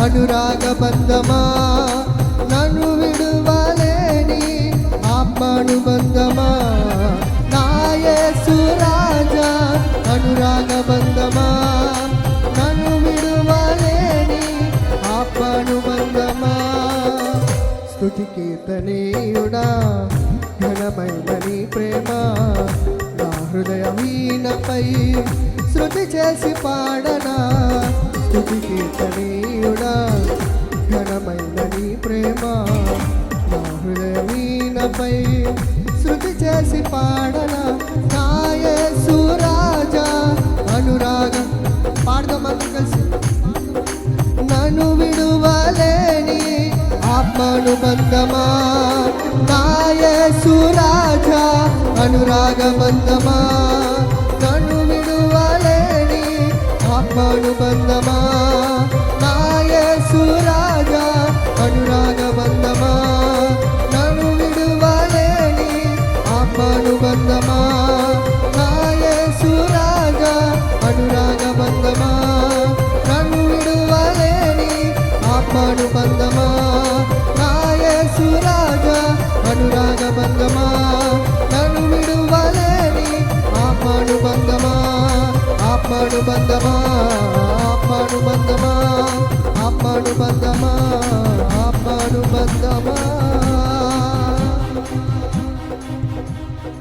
అనురాగ బంధమా, నన్ను విడువలేని ఆత్మానుబంధమా, నా యేసు రాజా అనురాగ బంధమా, నన్ను విడువలేని ఆత్మానుబంధమా. స్తుతి కీర్తనీయుడా, ఘనమైన నీ ప్రేమ నా హృదయ వీణపై శృతి చేసి పాడనా. స్తుతి కీర్తనీయుడా, ఘనమైన నీ ప్రేమ నా హృదయ వీణపై శృతి చేసి పాడనా. నా యేసు రాజా అనురాగ పాడదాం అందరూ కలిసి. నన్ను విడువలేని ఆత్మానుబంధమా, నా యేసు రాజా అనురాగ బంధమా, నన్ను విడువలేని ఆత్మానుబంధమా, నా యేసు రాజా అనురాగ బంధమా, నన్ను విడువలేని ఆత్మానుబంధమా, నా యేసు రాజా అనురాగ బంధమా, నన్ను విడువలేని ఆత్మానుబంధమా, నా యేసు రాజా అనురాగ బంధమా, నన్ను విడువలేని ఆత్మానుబంధమా, ఆత్మానుబంధమా, ఆత్మానుబంధమా, ఆత్మానుబంధమా, ఆత్మానుబంధమా.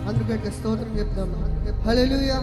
అందుకంటే స్తోత్రం చెప్తామా. హల్లెలూయా.